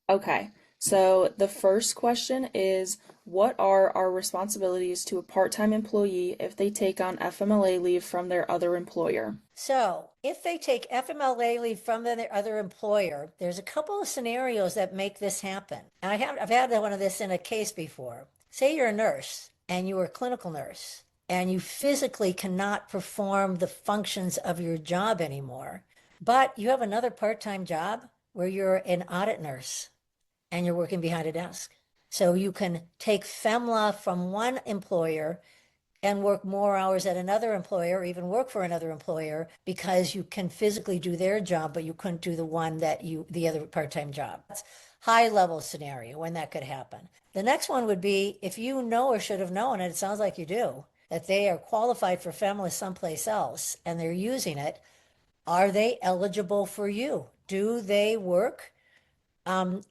Okay, so the first question is, what are our responsibilities to a part-time employee if they take on FMLA leave from their other employer? So, if they take FMLA leave from their other employer, there's a couple of scenarios that make this happen. And I've had one of this in a case before. Say you're a nurse and you're a clinical nurse and you physically cannot perform the functions of your job anymore, but you have another part-time job where you're an audit nurse and you're working behind a desk. So you can take FEMLA from one employer and work more hours at another employer, or even work for another employer because you can physically do their job, but you couldn't do the other part-time job. That's high level scenario when that could happen. The next one would be if you know or should have known, and it sounds like you do, that they are qualified for FEMLA someplace else and they're using it. Are they eligible for you? Do they work um,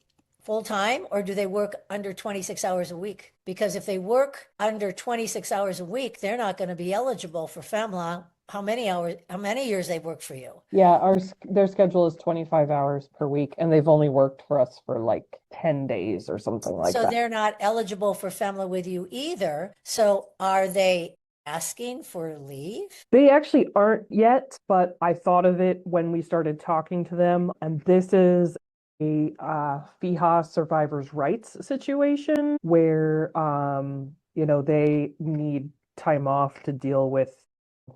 full time or do they work under 26 hours a week? Because if they work under 26 hours a week, they're not going to be eligible for FEMLA. How many years they've worked for you? Yeah, their schedule is 25 hours per week, and they've only worked for us for like 10 days or something like So that. they're not eligible for FEMLA with you either. So are they asking for leave? They actually aren't yet, but I thought of it when we started talking to them, and this is a FIHA survivors' rights situation where they need time off to deal with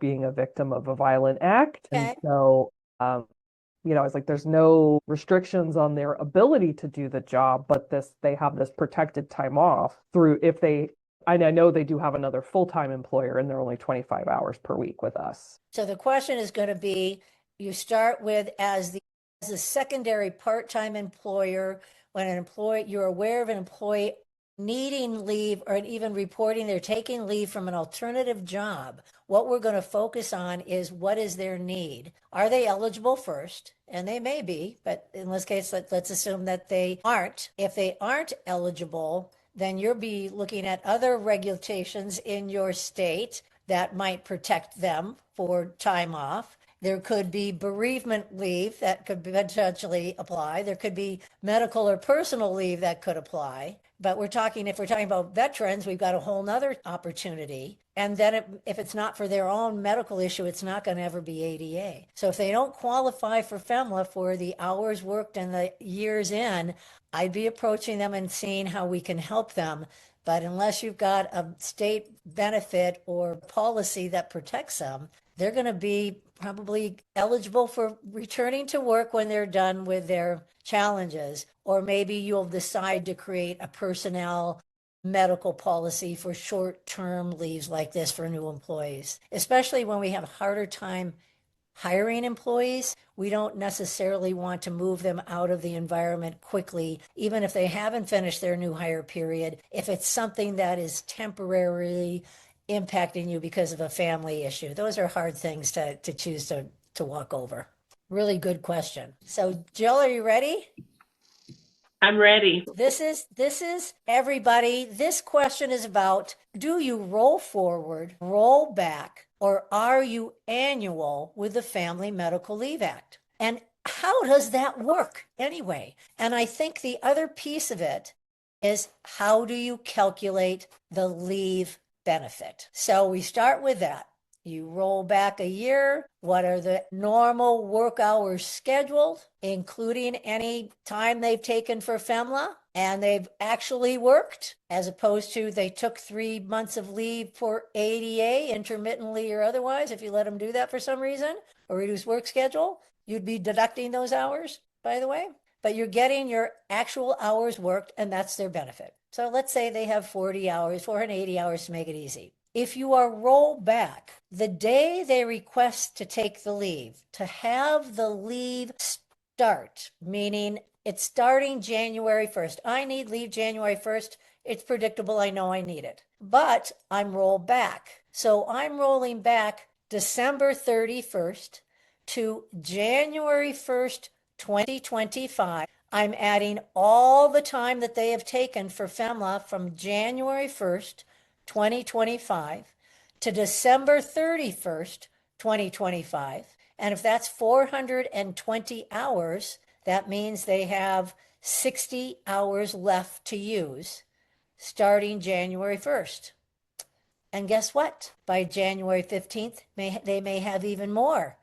being a victim of a violent act. And Okay. so it's like there's no restrictions on their ability to do the job, but they have this protected time off through if they and I know they do have another full-time employer and they're only 25 hours per week with us. So the question is going to be, you start with as a secondary part-time employer, when an employee, you're aware of an employee needing leave or even reporting they're taking leave from an alternative job. What we're going to focus on is what is their need? Are they eligible first? And they may be, but in this case, let's assume that they aren't. If they aren't eligible, then you'll be looking at other regulations in your state that might protect them for time off. There could be bereavement leave that could potentially apply. There could be medical or personal leave that could apply. But if we're talking about veterans, we've got a whole nother opportunity. And then if it's not for their own medical issue, it's not going to ever be ADA. So if they don't qualify for FEMLA for the hours worked and the years in, I'd be approaching them and seeing how we can help them. But unless you've got a state benefit or policy that protects them, they're going to be probably eligible for returning to work when they're done with their challenges. Or maybe you'll decide to create a personnel medical policy for short-term leaves like this for new employees, especially when we have a harder time hiring employees. We don't necessarily want to move them out of the environment quickly, even if they haven't finished their new hire period, if it's something that is temporarily impacting you because of a family issue. Those are hard things to choose to walk over. Really good question. So, Jill, are you ready? I'm ready. This is everybody. This question is about, do you roll forward, roll back, or are you annual with the Family Medical Leave Act? And how does that work anyway? And I think the other piece of it is, how do you calculate the leave benefit? So we start with that. You roll back a year. What are the normal work hours scheduled, including any time they've taken for FEMLA and they've actually worked, as opposed to they took 3 months of leave for ADA, intermittently or otherwise. If you let them do that for some reason or reduce work schedule, you'd be deducting those hours, by the way. But you're getting your actual hours worked, and that's their benefit. So let's say they have 40 hours, 480 hours to make it easy. If you are rolled back, the day they request to take the leave, to have the leave start, meaning it's starting January 1st. I need leave January 1st. It's predictable. I know I need it. But I'm rolled back. So I'm rolling back December 31st to January 1st, 2025. I'm adding all the time that they have taken for FEMLA from January 1st 2025 to December 31st, 2025. And if that's 420 hours, that means they have 60 hours left to use starting January 1st. And guess what? By January 15th, they may have even more,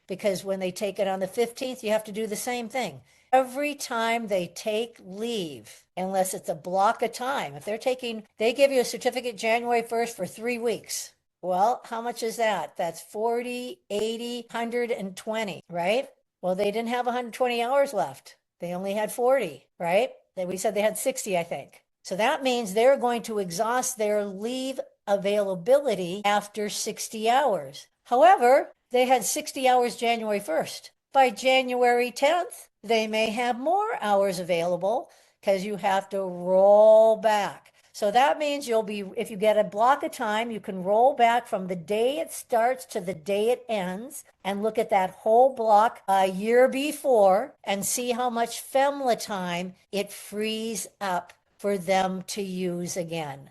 because when they take it on the 15th, you have to do the same thing. Every time they take leave, unless it's a block of time, if they give you a certificate January 1st for 3 weeks. Well, how much is that? That's 40, 80, 120, right? Well, they didn't have 120 hours left. They only had 40, right? We said they had 60, I think. So that means they're going to exhaust their leave availability after 60 hours. However, they had 60 hours January 1st. By January 10th, they may have more hours available because you have to roll back. So that means if you get a block of time, you can roll back from the day it starts to the day it ends and look at that whole block a year before and see how much FMLA time it frees up for them to use again.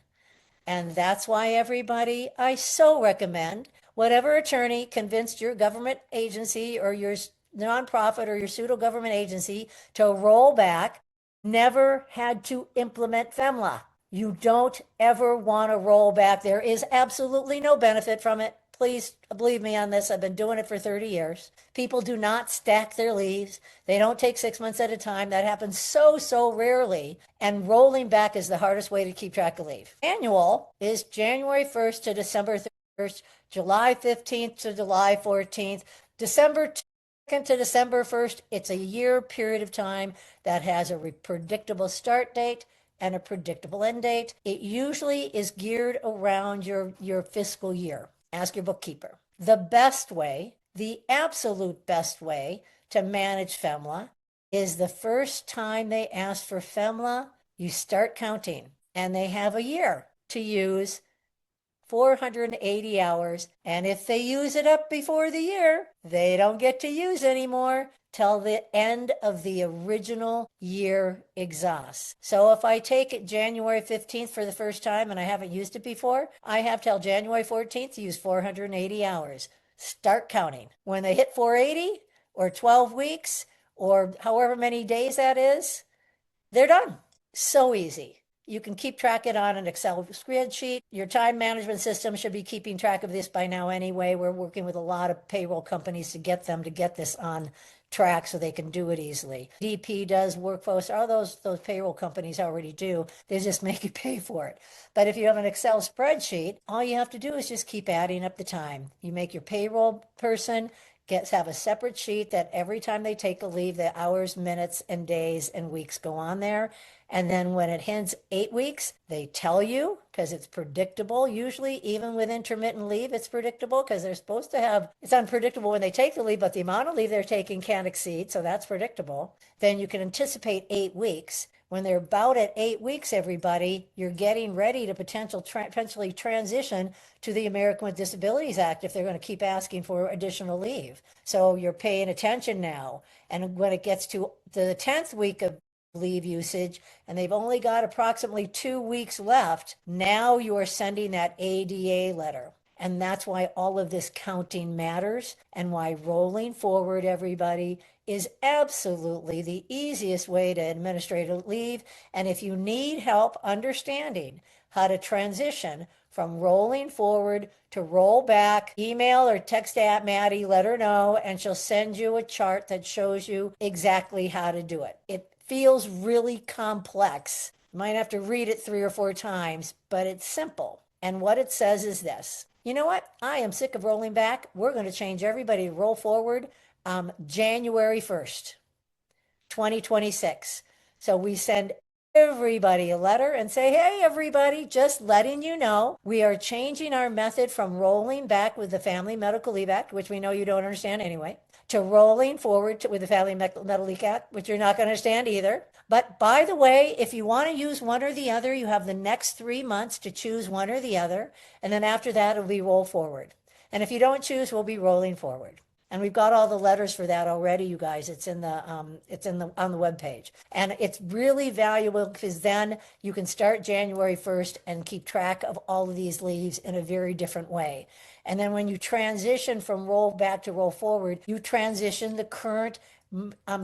And that's why, everybody, I so recommend whatever attorney convinced your government agency or your nonprofit or your pseudo government agency to roll back never had to implement FMLA. You don't ever want to roll back. There is absolutely no benefit from it. Please believe me on this. I've been doing it for 30 years. People do not stack their leaves. They don't take 6 months at a time. That happens so rarely. And rolling back is the hardest way to keep track of leave. Annual is January 1st to December 31st, July 15th to July 14th, December 2nd to December 1st. It's a year period of time that has a predictable start date and a predictable end date. It usually is geared around your fiscal year. Ask your bookkeeper. The best way, the absolute best way to manage FMLA is the first time they ask for FMLA, you start counting, and they have a year to use 480 hours. And if they use it up before the year, they don't get to use anymore till the end of the original year exhausts. So if I take it January 15th for the first time and I haven't used it before, I have till January 14th to use 480 hours. Start counting. When they hit 480 or 12 weeks or however many days that is, they're done. So easy. You can keep track it on an Excel spreadsheet. Your time management system should be keeping track of this by now anyway. We're working with a lot of payroll companies to get them to get this on track so they can do it easily. DP does, Workforce, all those payroll companies already do. They just make you pay for it. But if you have an Excel spreadsheet, all you have to do is just keep adding up the time. You make your payroll person have a separate sheet that every time they take a leave, the hours, minutes, and days and weeks go on there. And then when it hits 8 weeks, they tell you because it's predictable. Usually, even with intermittent leave, it's predictable because they're supposed to have, it's unpredictable when they take the leave, but the amount of leave they're taking can't exceed. So that's predictable. Then you can anticipate 8 weeks. When they're about at 8 weeks, everybody, you're getting ready to potentially transition to the American with Disabilities Act if they're going to keep asking for additional leave. So you're paying attention now. And when it gets to the 10th week of leave usage and they've only got approximately 2 weeks left, now you are sending that ADA letter. And that's why all of this counting matters and why rolling forward, everybody, is absolutely the easiest way to administrative leave. And if you need help understanding how to transition from rolling forward to roll back, email or text at Maddie, let her know, and she'll send you a chart that shows you exactly how to do it. It feels really complex. You might have to read it 3 or 4 times, but it's simple. And what it says is this. You know what? I am sick of rolling back. We're going to change everybody to roll forward January 1st, 2026. So we send everybody a letter and say, hey, everybody, just letting you know, we are changing our method from rolling back with the Family Medical Leave Act, which we know you don't understand anyway, to rolling forward with the Family Medical Leave Act, which you're not going to understand either. But by the way, if you want to use one or the other, you have the next 3 months to choose one or the other. And then after that, it'll be roll forward. And if you don't choose, we'll be rolling forward. And we've got all the letters for that already, you guys. It's on the webpage. And it's really valuable because then you can start January 1st and keep track of all of these leaves in a very different way. And then when you transition from roll back to roll forward, you transition the current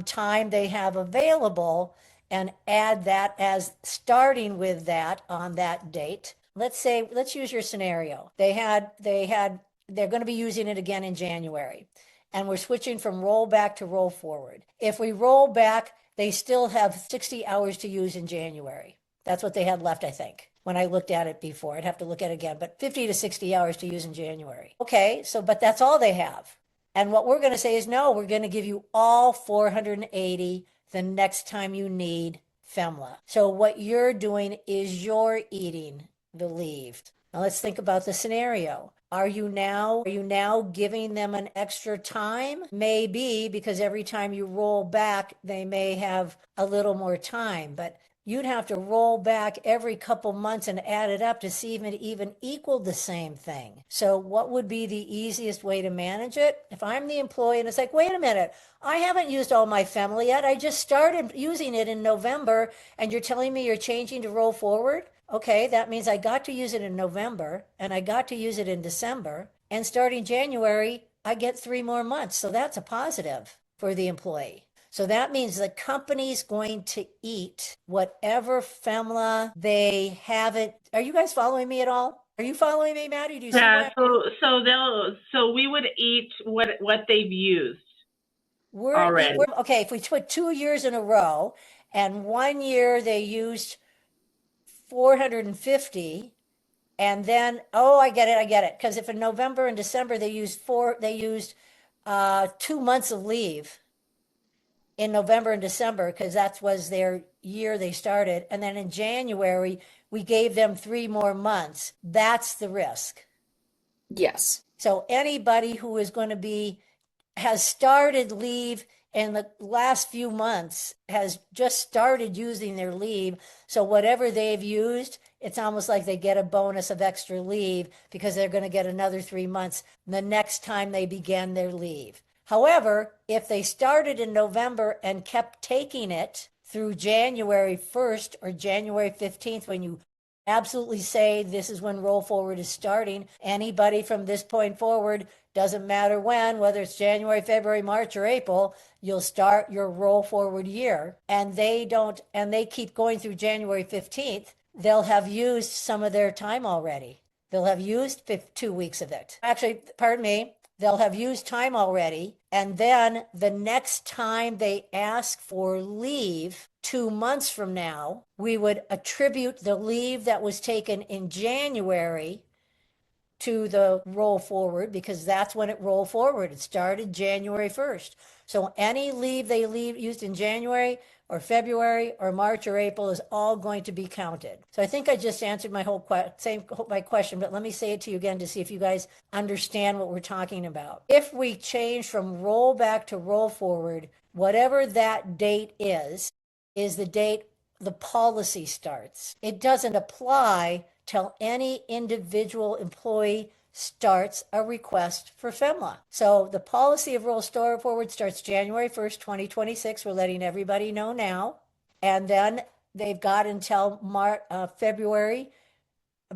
time they have available and add that as starting with that on that date. Let's use your scenario. They're going to be using it again in January, and we're switching from roll back to roll forward. If we roll back, they still have 60 hours to use in January. That's what they had left, I think, when I looked at it before. I'd have to look at it again, but 50 to 60 hours to use in January. Okay, but that's all they have. And what we're going to say is no, we're going to give you all 480 the next time you need FMLA. So what you're doing is you're eating the leave. Now let's think about the scenario. Are you now giving them an extra time? Maybe, because every time you roll back, they may have a little more time, but you'd have to roll back every couple months and add it up to see if it even equaled the same thing. So what would be the easiest way to manage it? If I'm the employee and it's like, wait a minute, I haven't used all my FMLA yet. I just started using it in November, and you're telling me you're changing to roll forward? Okay, that means I got to use it in November and I got to use it in December. And starting January, I get 3 more months. So that's a positive for the employee. So that means the company's going to eat whatever FMLA they haven't. Are you guys following me at all? Are you following me, Maddie? Do you see Yeah, where so we would eat what they've used already. okay, if we put 2 years in a row and 1 year they used 450, and then I get it, because if in November and December they used 2 months of leave in November and December, because that was their year they started, and then in January we gave them 3 more months. That's the risk. Yes. So anybody who is going to has started leave in the last few months, has just started using their leave. So whatever they've used, it's almost like they get a bonus of extra leave because they're going to get another 3 months the next time they begin their leave. However, if they started in November and kept taking it through January 1st or January 15th, when you absolutely say this is when roll forward is starting, anybody from this point forward, doesn't matter when, whether it's January, February, March, or April, you'll start your roll forward year. And they keep going through January 15th, they'll have used some of their time already. They'll have used 2 weeks of it. Actually, pardon me, they'll have used time already. And then the next time they ask for leave 2 months from now, we would attribute the leave that was taken in January to the roll forward, because that's when it rolled forward. It started January 1st. So any leave they used in January or February or March or April is all going to be counted. So I think I just answered my my question, but let me say it to you again to see if you guys understand what we're talking about. If we change from roll back to roll forward, whatever that date is the date the policy starts. It doesn't apply till any individual employee starts a request for FMLA. So the policy of roll forward starts January 1st, 2026. We're letting everybody know now. And then they've got until February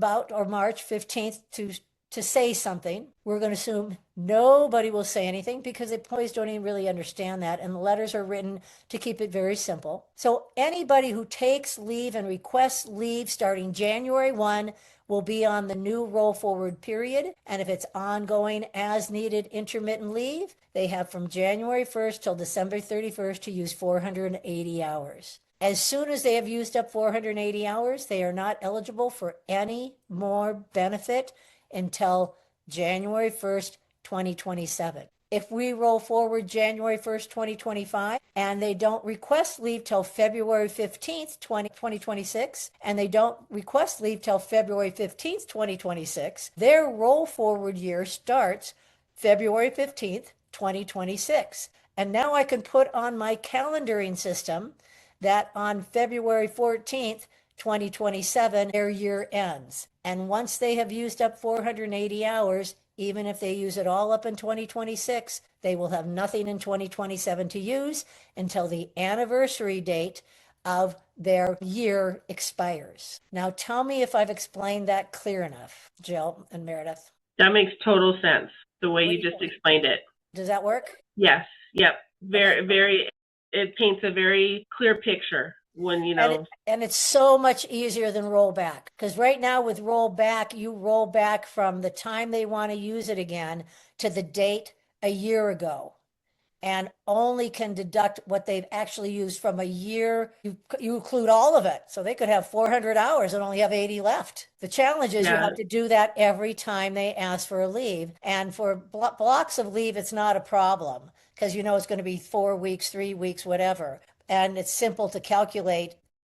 or March 15th to say something. We're going to assume nobody will say anything because employees don't even really understand that. And the letters are written to keep it very simple. So anybody who takes leave and requests leave starting January 1 will be on the new roll forward period. And if it's ongoing as needed intermittent leave, they have from January 1st till December 31st to use 480 hours. As soon as they have used up 480 hours, they are not eligible for any more benefit until January 1st, 2027. If we roll forward January 1st, 2025, and they don't request leave till February 15th, 2026, and they don't request leave till February 15th, 2026, their roll forward year starts February 15th, 2026. And now I can put on my calendaring system that on February 14th, 2027, their year ends. And once they have used up 480 hours, even if they use it all up in 2026, they will have nothing in 2027 to use until the anniversary date of their year expires. Now tell me if I've explained that clear enough, Jill and Meredith. That makes total sense, the way you just explained it. Does that work? Yes. Yep. Very, it paints a very clear picture. when, And it's so much easier than rollback, because right now with rollback, you roll back from the time they want to use it again to the date a year ago, and only can deduct what they've actually used from a year. You include all of it. So they could have 400 hours and only have 80 left. The challenge is you yeah, have to do that every time they ask for a leave. And for blocks of leave, it's not a problem because you know it's going to be 4 weeks, 3 weeks, whatever. And it's simple to calculate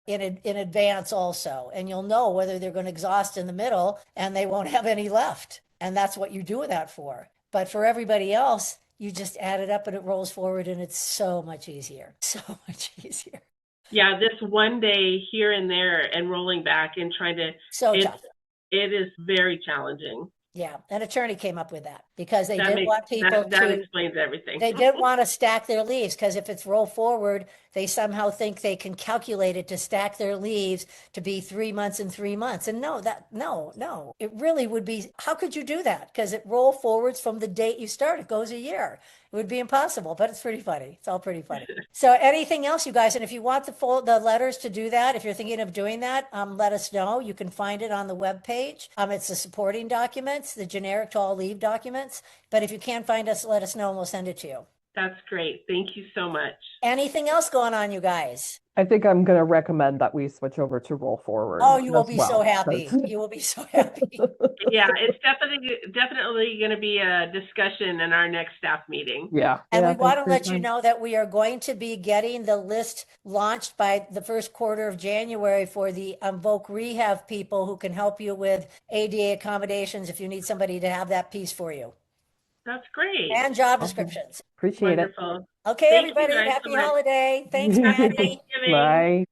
in advance also. And you'll know whether they're going to exhaust in the middle and they won't have any left. And that's what you do that for. But for everybody else, you just add it up and it rolls forward, and it's so much easier. So much easier. yeah, this one day here and there and rolling back and trying to, So tough. it is very challenging. Yeah. An attorney came up with that because they That didn't makes, want people that to, explains everything. they didn't want to stack their leaves because if it's roll forward, they somehow think they can calculate it to stack their leaves to be 3 months and 3 months. And no, it really would be, how could you do that? Because it roll forwards from the date you start. It goes a year. It would be impossible, but it's pretty funny. It's all pretty funny. So anything else, you guys? And if you want the letters to do that, if you're thinking of doing that, let us know. You can find it on the web page. It's the supporting documents, the generic to all leave documents. But if you can't find us, let us know and we'll send it to you. That's great. Thank you so much. Anything else going on, you guys? I think I'm going to recommend that we switch over to roll forward. Oh, you will as be well, so happy. 'cause- You will be so happy. Yeah, it's definitely going to be a discussion in our next staff meeting. Yeah. And yeah, we want to thanks for your let you time. know that we are going to be getting the list launched by the first quarter of January for the Voc Rehab people who can help you with ADA accommodations if you need somebody to have that piece for you. That's great. And job Awesome. descriptions. Appreciate Wonderful. Okay, Thank you everybody. guys so Happy much. holiday. Thanks, it. Happy Maddie. Thanksgiving. Bye.